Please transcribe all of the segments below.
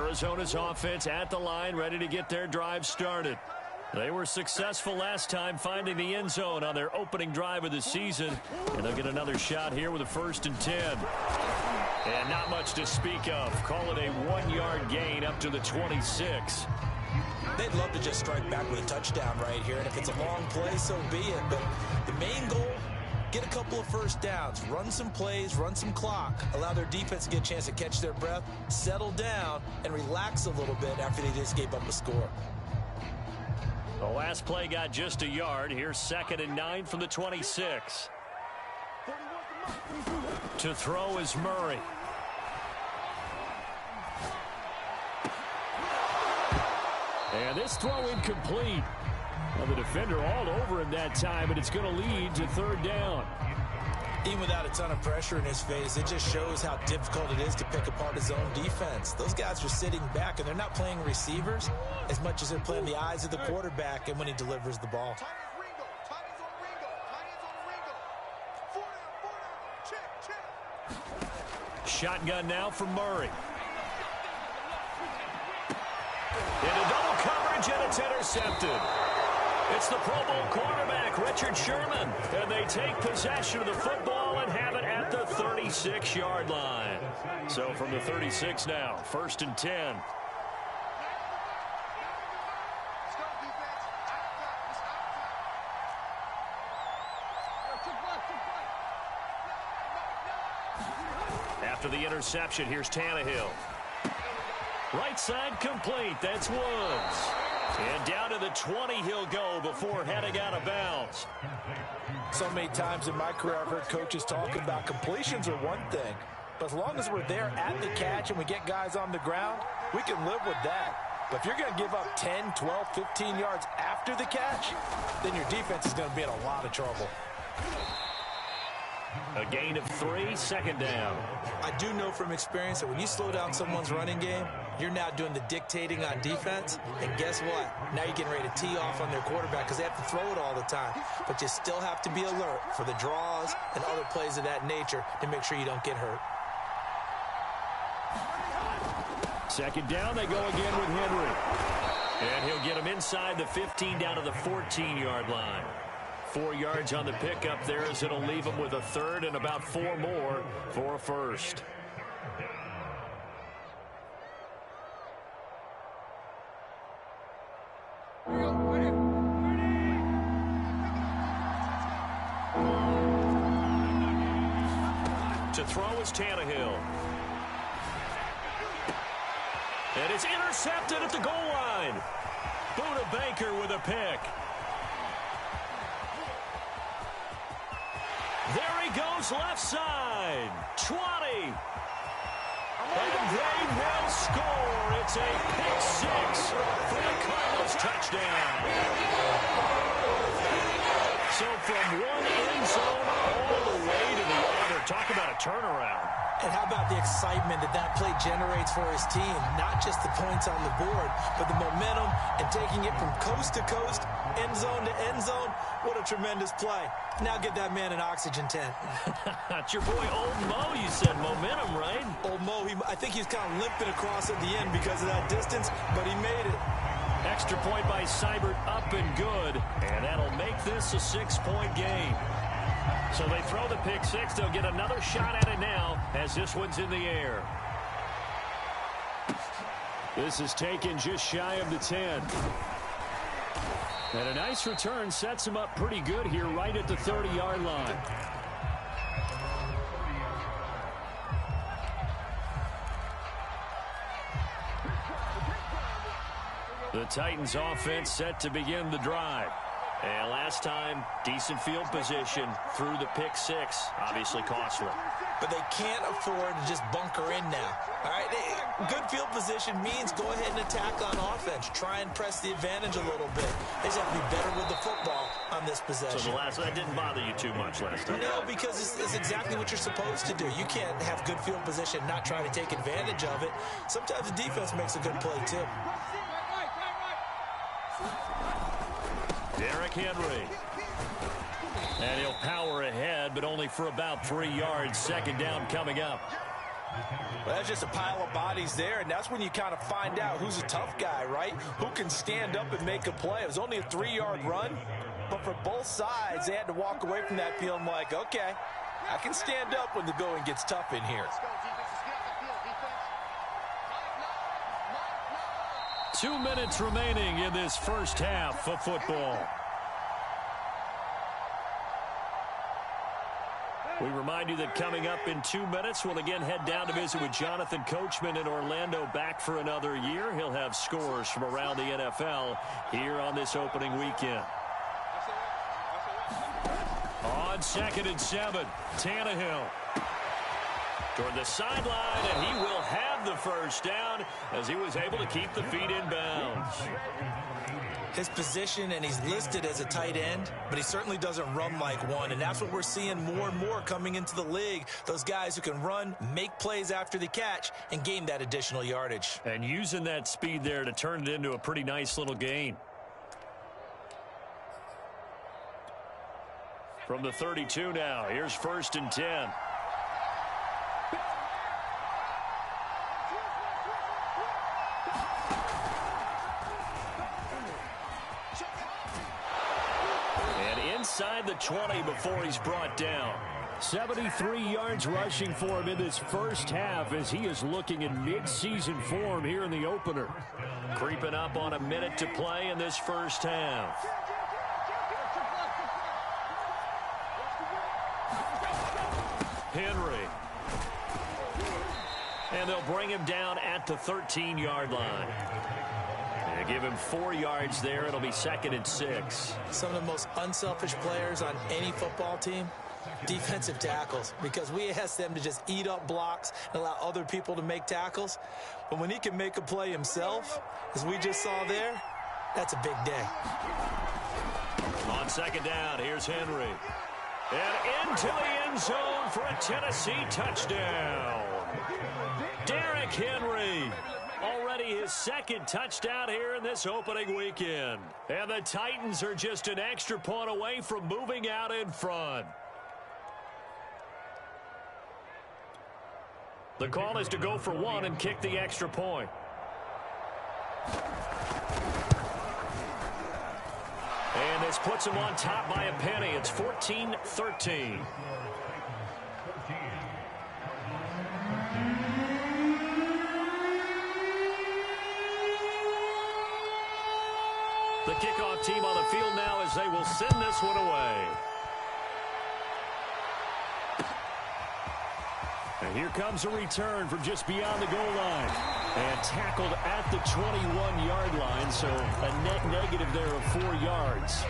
Arizona's offense at the line, ready to get their drive started. They were successful last time finding the end zone on their opening drive of the season, and they'll get another shot here with a 1st and 10. And not much to speak of. Call it a 1-yard gain up to the 26. They'd love to just strike back with a touchdown right here, and if it's a long play, so be it. But the main goal, get a couple of first downs, run some plays, run some clock, allow their defense to get a chance to catch their breath, settle down, and relax a little bit after they just gave up a score. The last play got just a yard. Here's 2nd and 9 from the 26. To throw is Murray. And this throw incomplete. Well, the defender all over him that time, and it's going to lead to 3rd down. Even without a ton of pressure in his face, it just shows how difficult it is to pick apart his own defense. Those guys are sitting back, and they're not playing receivers as much as they're playing the eyes of the quarterback and when he delivers the ball. Shotgun now for Murray. Into double coverage, and it's intercepted. It's the Pro Bowl quarterback, Richard Sherman, and they take possession of the football and have it at the 36-yard line. So from the 36 now, 1st and 10. After the interception, here's Tannehill. Right side complete. That's Woods. And down to the 20 he'll go before heading out of bounds. So many times in my career I've heard coaches talking about completions are one thing, but as long as we're there at the catch and we get guys on the ground, we can live with that. But if you're going to give up 10, 12, 15 yards after the catch, then your defense is going to be in a lot of trouble. A gain of 3, 2nd down. I do know from experience that when you slow down someone's running game, you're now doing the dictating on defense. And guess what? Now you're getting ready to tee off on their quarterback because they have to throw it all the time. But you still have to be alert for the draws and other plays of that nature to make sure you don't get hurt. 2nd down, they go again with Henry. And he'll get him inside the 15 down to the 14-yard line. 4 yards on the pickup there as it'll leave him with a 3rd and about 4 more for a 1st. To throw is Tannehill. And it's intercepted at the goal line. Buda Baker with a pick. There he goes, left side. 20. And they will score. It's a pick 6 for the Cardinals touchdown. So from one end zone all the way to the other. Talk about a turnaround. And how about the excitement that that play generates for his team? Not just the points on the board, but the momentum and taking it from coast to coast, end zone to end zone. What a tremendous play. Now get that man an oxygen tent. It's your boy Old Mo, you said. Momentum, right? Old Mo, I think he was kind of limping across at the end because of that distance, but he made it. Extra point by Seibert, up and good. And that'll make this a 6-point game. So they throw the pick 6. They'll get another shot at it now as this one's in the air. This is taken just shy of the 10. And a nice return sets him up pretty good here right at the 30-yard line. The Titans offense set to begin the drive. And last time, decent field position through the pick 6. Obviously costly. But they can't afford to just bunker in now. All right, good field position means go ahead and attack on offense. Try and press the advantage a little bit. They just have to be better with the football on this possession. So that didn't bother you too much last time? No, because it's exactly what you're supposed to do. You can't have good field position, not try to take advantage of it. Sometimes the defense makes a good play, too. Derrick Henry. And he'll power ahead, but only for about 3 yards. 2nd down coming up. Well, that's just a pile of bodies there, and that's when you kind of find out who's a tough guy, right? Who can stand up and make a play. It was only a 3-yard run, but for both sides, they had to walk away from that feeling like, okay, I can stand up when the going gets tough in here. 2 minutes remaining in this first half of football. We remind you that coming up in 2 minutes, we'll again head down to visit with Jonathan Coachman in Orlando, back for another year. He'll have scores from around the NFL here on this opening weekend. On 2nd and 7, Tannehill toward the sideline, and he will have the first down as he was able to keep the feet in bounds. His position, and he's listed as a tight end, but he certainly doesn't run like one, and that's what we're seeing more and more coming into the league. Those guys who can run, make plays after the catch, and gain that additional yardage. And using that speed there to turn it into a pretty nice little gain. From the 32 now, here's 1st and 10. Inside the 20 before he's brought down. 73 yards rushing for him in this first half as he is looking in mid-season form here in the opener. Creeping up on a minute to play in this first half. Henry. And they'll bring him down at the 13-yard line. Give him 4 yards there. It'll be 2nd and 6. Some of the most unselfish players on any football team, defensive tackles, because we ask them to just eat up blocks and allow other people to make tackles. But when he can make a play himself, as we just saw there, that's a big day. On 2nd down, here's Henry. And into the end zone for a Tennessee touchdown. Derrick Henry. Already his 2nd touchdown here in this opening weekend. And the Titans are just an extra point away from moving out in front. The call is to go for 1 and kick the extra point. And this puts him on top by a penny. It's 14-13. The kickoff team on the field now as they will send this one away. And here comes a return from just beyond the goal line. And tackled at the 21-yard line, so a net negative there of 4 yards.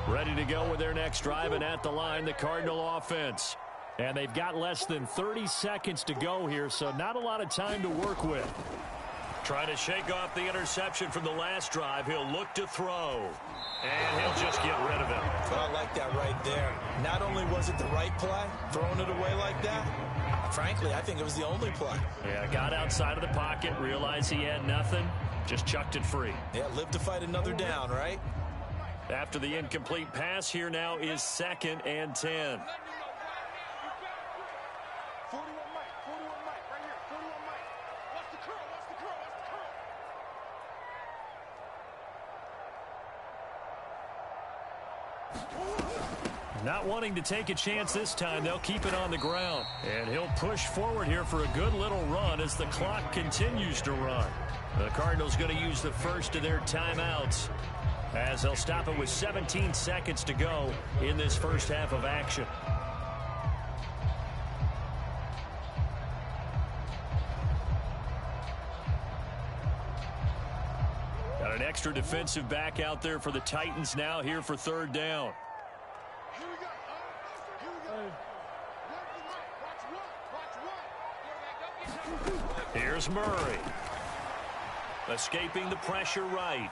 Ready to go with their next drive, and at the line, the Cardinal offense. And they've got less than 30 seconds to go here, so not a lot of time to work with. Trying to shake off the interception from the last drive. He'll look to throw. And he'll just get rid of it. Well, I like that right there. Not only was it the right play, throwing it away like that, frankly, I think it was the only play. Yeah, got outside of the pocket, realized he had nothing, just chucked it free. Yeah, live to fight another down, right? After the incomplete pass, here now is 2nd and 10. Not wanting to take a chance this time, they'll keep it on the ground. And he'll push forward here for a good little run as the clock continues to run. The Cardinals going to use the first of their timeouts as they'll stop it with 17 seconds to go in this first half of action. Got an extra defensive back out there for the Titans now here for 3rd down. Here's Murray. Escaping the pressure right.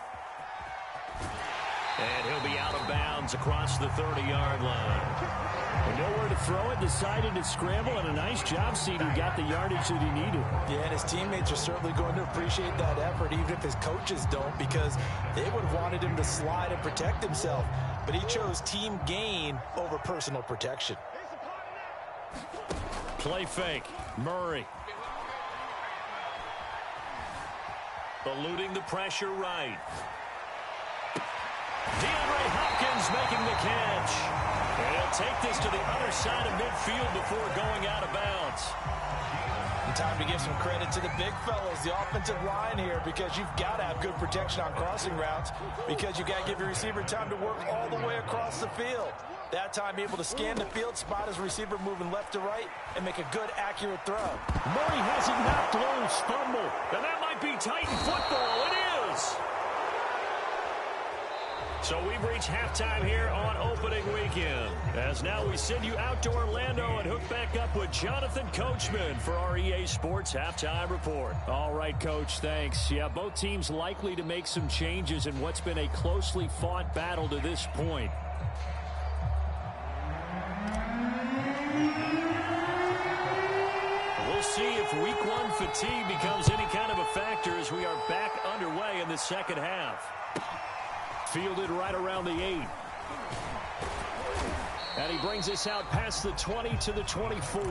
And he'll be out of bounds across the 30-yard line. And nowhere to throw it, decided to scramble, and a nice job, CD. Got the yardage that he needed. Yeah, and his teammates are certainly going to appreciate that effort, even if his coaches don't, because they would have wanted him to slide and protect himself. but he chose team gain over personal protection. Play fake. Murray. Eluding the pressure right. DeAndre Hopkins making the catch. And he'll take this to the other side of midfield before going out of bounds. And time to give some credit to the big fellas, the offensive line here, because you've got to have good protection on crossing routes, because you've got to give your receiver time to work all the way across the field. That time, be able to scan the field, spot his receiver moving left to right, and make a good, accurate throw. Murray has it knocked loose. Fumble. And that might be Titan football. It is. So we've reached halftime here on opening weekend. As now we send you out to Orlando and hook back up with Jonathan Coachman for our EA Sports Halftime Report. All right, Coach, thanks. Yeah, both teams likely to make some changes in what's been a closely fought battle to this point. We'll see if week one fatigue becomes any kind of a factor as we are back underway in the second half. Fielded right around the 8. And he brings us out past the 20 to the 24.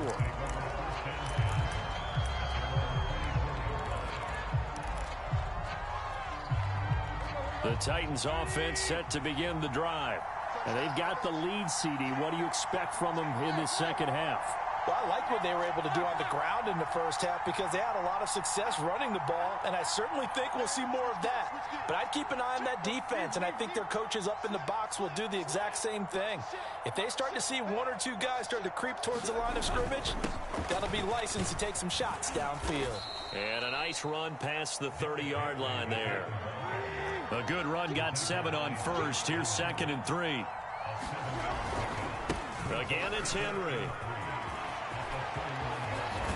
The Titans offense set to begin the drive. And they've got the lead, CD. What do you expect from them in the second half? Well, I like what they were able to do on the ground in the first half because they had a lot of success running the ball, and I certainly think we'll see more of that. But I'd keep an eye on that defense, and I think their coaches up in the box will do the exact same thing. If they start to see one or two guys start to creep towards the line of scrimmage, that'll be licensed to take some shots downfield. And a nice run past the 30-yard line there. A good run, got 7 on first. Here's 2nd and 3. Again, it's Henry.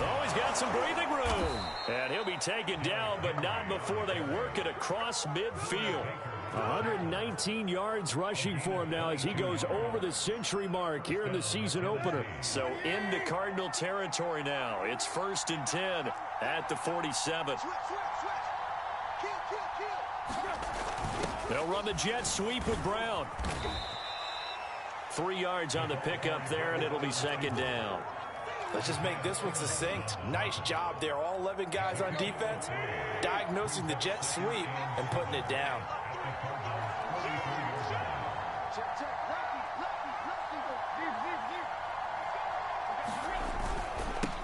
Oh, he's got some breathing room. And he'll be taken down, but not before they work it across midfield. 119 yards rushing for him now as he goes over the century mark here in the season opener. So into Cardinal territory now. It's 1st and 10 at the 47. They'll run the jet sweep with Brown. 3 yards on the pickup there, and it'll be 2nd down. Let's just make this one succinct. Nice job there. All 11 guys on defense, diagnosing the jet sweep and putting it down.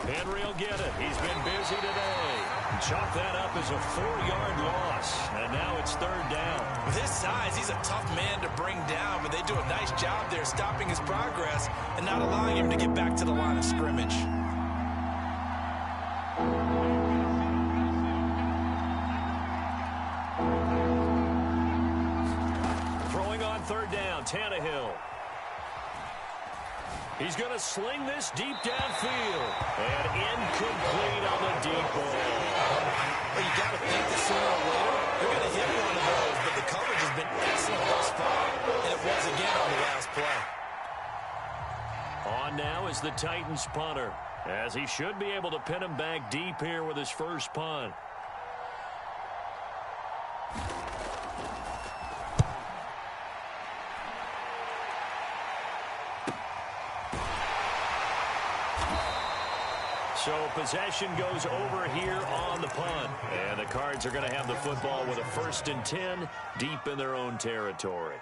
Henry will get it. He's been busy today. Chalk that up as a 4-yard loss. And now it's 3rd down. With his size, he's a tough man to bring down, but they do a nice job there stopping his progress and not allowing him to get back to the line of scrimmage. Throwing on 3rd down, Tannehill. He's going to sling this deep downfield. And incomplete on the deep ball. Well, you got to think that sooner or later, they're going to hit one of those, but the coverage has been excellent thus far, and it was again on the last play. On now is the Titans punter, as he should be able to pin him back deep here with his first punt. So possession goes over here on the punt. And the Cards are going to have the football with a 1st and 10 deep in their own territory.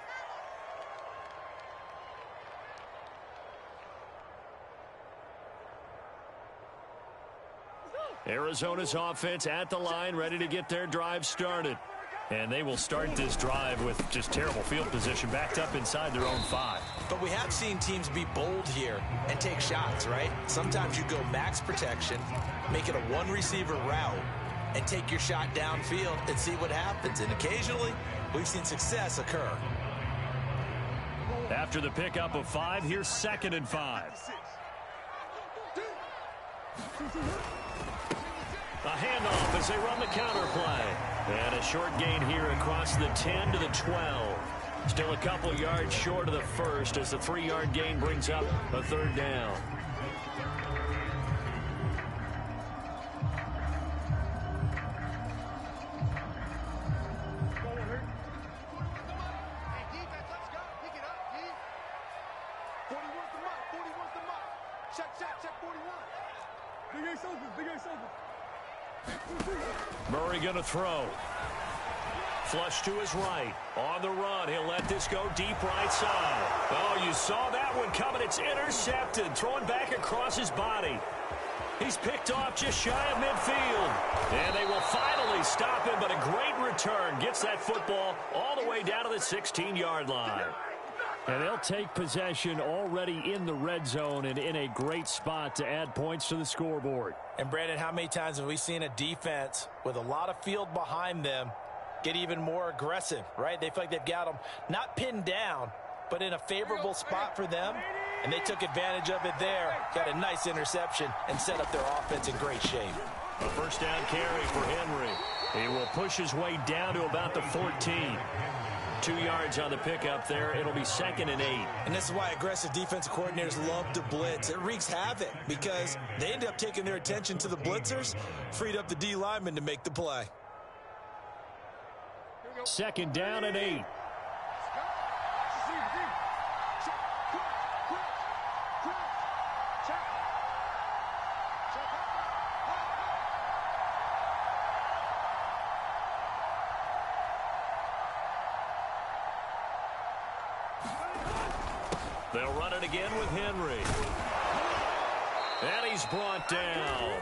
Arizona's offense at the line, ready to get their drive started. And they will start this drive with just terrible field position, backed up inside their own 5. But we have seen teams be bold here and take shots, right? Sometimes you go max protection, make it a one-receiver route, and take your shot downfield and see what happens. And occasionally, we've seen success occur. After the pickup of 5, here's 2nd and 5. A handoff as they run the counter play. And a short gain here across the 10 to the 12. Still a couple yards short of the first as the 3-yard gain brings up a 3rd down. Check 41. Big Ace open, Big Ace open. Murray going to throw. Flush to his right. On the run. He'll let this go deep right side. Oh, you saw that one coming. It's intercepted. Throwing back across his body. He's picked off just shy of midfield. And they will finally stop him, but a great return. Gets that football all the way down to the 16-yard line. And they'll take possession already in the red zone and in a great spot to add points to the scoreboard. And, Brandon, how many times have we seen a defense with a lot of field behind them get even more aggressive, right? They feel like they've got them not pinned down, but in a favorable spot for them, and they took advantage of it there. Got a nice interception and set up their offense in great shape. A first down carry for Henry. He will push his way down to about the 14. 2 yards on the pickup there. It'll be 2nd and 8. And this is why aggressive defensive coordinators love to blitz. It wreaks havoc because they end up taking their attention to the blitzers, freed up the D lineman to make the play. 2nd down and 8. They'll run it again with Henry. And he's brought down.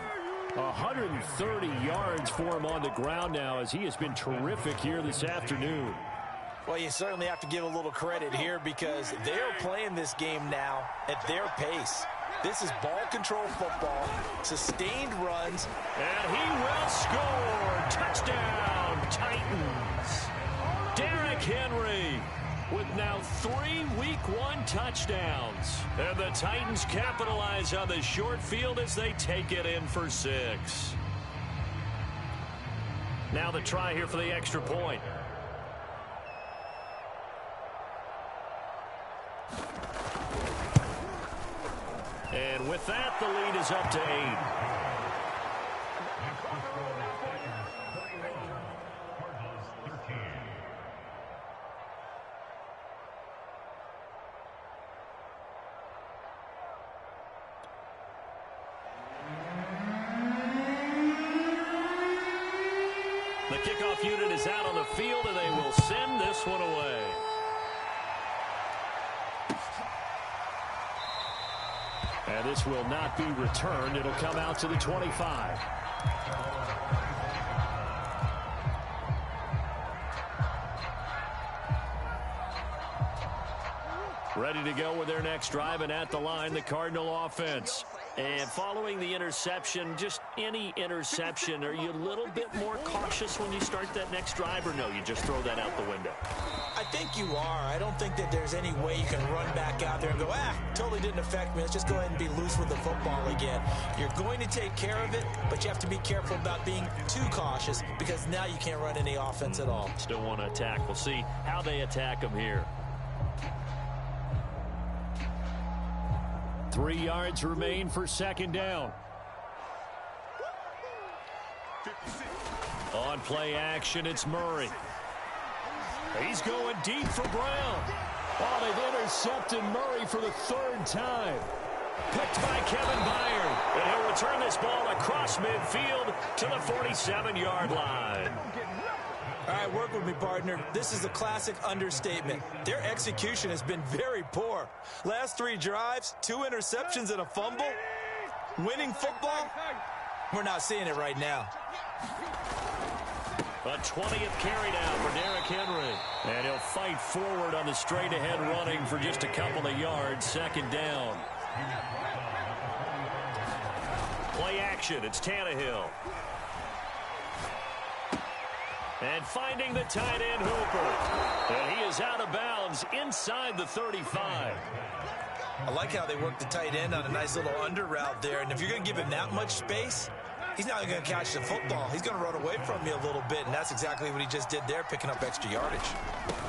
130 yards for him on the ground now as he has been terrific here this afternoon. Well, you certainly have to give a little credit here because they're playing this game now at their pace. This is ball control football, sustained runs. And he will score. Touchdown, Titans. Derrick Henry with now 3 Week 1 touchdowns. And the Titans capitalize on the short field as they take it in for 6. Now the try here for the extra point. And with that, the lead is up to 8. The kickoff unit is out on the field, and they will send this one away. And this will not be returned. It'll come out to the 25. Ready to go with their next drive, and at the line, the Cardinal offense. And following the interception, just any interception, are you a little bit more cautious when you start that next drive, or no, you just throw that out the window? I think you are. I don't think that there's any way you can run back out there and go, totally didn't affect me. Let's just go ahead and be loose with the football again. You're going to take care of it, but you have to be careful about being too cautious because now you can't run any offense at all. Still want to attack. We'll see how they attack them here. 3 yards remain for 2nd down. On play action, it's Murray. He's going deep for Brown. Oh, they've intercepted Murray for the 3rd time. Picked by Kevin Byard. And he'll return this ball across midfield to the 47-yard line. All right, work with me, partner. This is a classic understatement. Their execution has been very poor. Last 3 drives, 2 interceptions and a fumble. Winning football? We're not seeing it right now. A 20th carry now for Derrick Henry. And he'll fight forward on the straight-ahead running for just a couple of yards. 2nd down. Play action. It's Tannehill. And finding the tight end Hooper. And he is out of bounds inside the 35. I like how they work the tight end on a nice little under route there. And if you're going to give him that much space, he's not going to catch the football. He's going to run away from you a little bit, and that's exactly what he just did there, picking up extra yardage.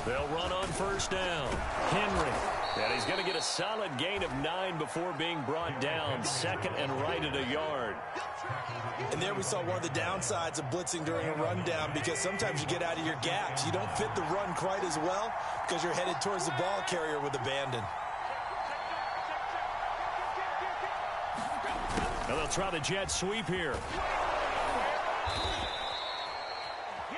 They'll run on 1st down. Henry. And he's going to get a solid gain of 9 before being brought down. 2nd and right at a yard. And there we saw one of the downsides of blitzing during a rundown because sometimes you get out of your gaps. You don't fit the run quite as well because you're headed towards the ball carrier with abandon. And they'll try the jet sweep here.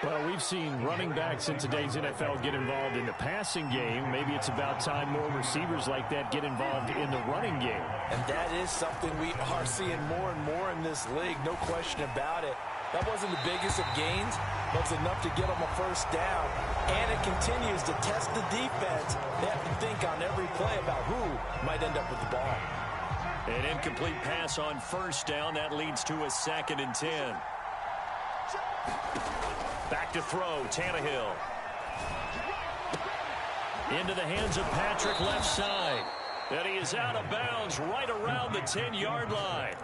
Well, we've seen running backs in today's NFL get involved in the passing game. Maybe it's about time more receivers like that get involved in the running game. And that is something we are seeing more and more in this league, no question about it. That wasn't the biggest of gains, but it's enough to get them a first down. And it continues to test the defense. They have to think on every play about who might end up with the ball. An incomplete pass on first down. That leads to a 2nd and 10. Back to throw, Tannehill. Into the hands of Patrick, left side. And he is out of bounds right around the 10-yard line.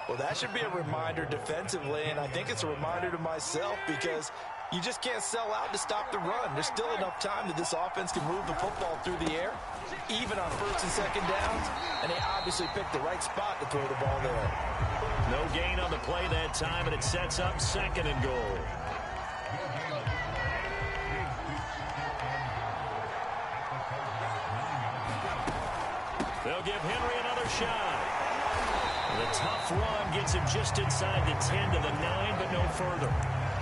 Well, that should be a reminder defensively, and I think it's a reminder to myself because you just can't sell out to stop the run. There's still enough time that this offense can move the football through the air, even on 1st and 2nd downs, and they obviously picked the right spot to throw the ball there. No gain on the play that time, and it sets up 2nd and goal. They'll give Henry another shot. The tough run gets him just inside the 10 to the 9, but no further.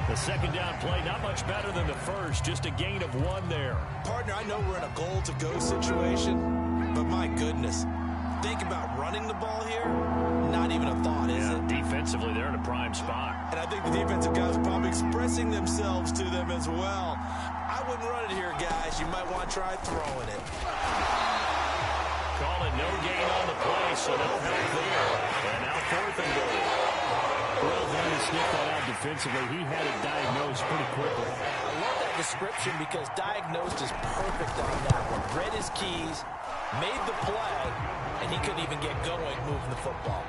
The 2nd down play, not much better than the first, just a gain of 1 there. Partner, I know we're in a goal-to-go situation, but my goodness, think about running the ball here. Not even a thought, is it? Defensively, they're in a prime spot. And I think the defensive guys are probably expressing themselves to them as well. I wouldn't run it here, guys. You might want to try throwing it. Call it no gain on the play, so no help there. And now 4th and goal. Well done to sniff that out defensively. He had it diagnosed pretty quickly. I love that description because diagnosed is perfect on that one. Read his keys, made the play, and he couldn't even get going moving the football.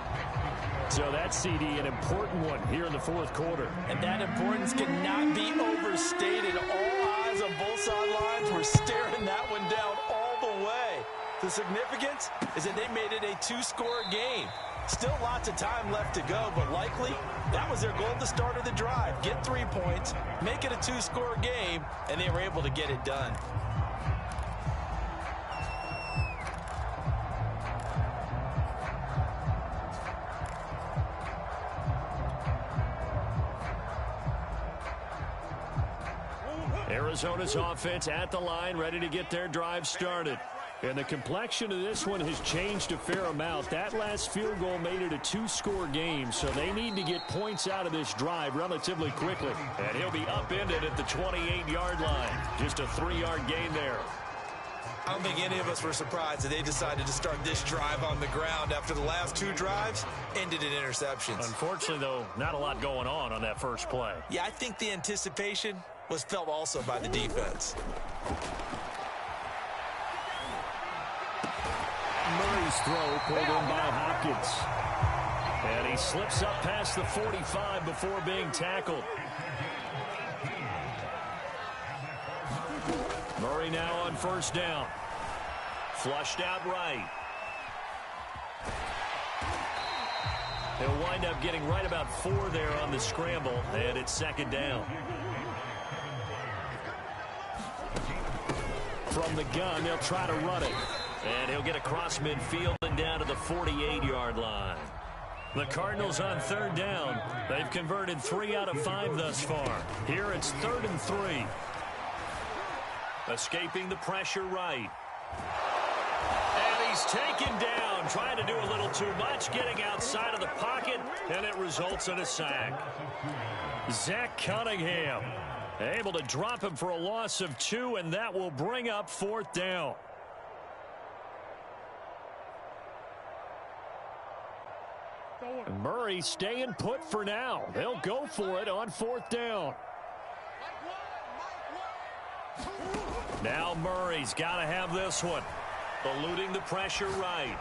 So that CD, an important one here in the 4th quarter. And that importance cannot be overstated. All eyes on both sidelines were staring that one down all the way. The significance is that they made it a 2-score game. Still lots of time left to go, but likely that was their goal at the start of the drive. Get 3 points, make it a 2-score game, and they were able to get it done. Arizona's offense at the line, ready to get their drive started. And the complexion of this one has changed a fair amount. That last field goal made it a 2-score game, so they need to get points out of this drive relatively quickly. And he'll be upended at the 28-yard line. Just a 3-yard gain there. I don't think any of us were surprised that they decided to start this drive on the ground after the last 2 drives ended in interceptions. Unfortunately, though, not a lot going on that first play. Yeah, I think the anticipation was felt also by the defense. Murray's throw pulled in by Hopkins. And he slips up past the 45 before being tackled. Murray now on 1st down. Flushed out right. He'll wind up getting right about 4 there on the scramble, and it's 2nd down. From the gun, they'll try to run it. And he'll get across midfield and down to the 48-yard line. The Cardinals on 3rd down. They've converted 3 out of 5 thus far. Here it's 3rd and 3. Escaping the pressure right. And he's taken down, trying to do a little too much, getting outside of the pocket, and it results in a sack. Zach Cunningham able to drop him for a loss of 2, and that will bring up 4th down. Murray staying put for now. They'll go for it on 4th down. Now Murray's got to have this one. Eluding the pressure right.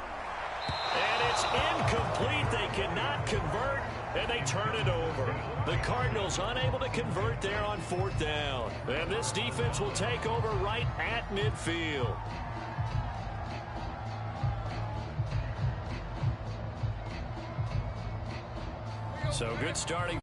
And it's incomplete. They cannot convert, and they turn it over. The Cardinals unable to convert there on 4th down. And this defense will take over right at midfield. So good starting.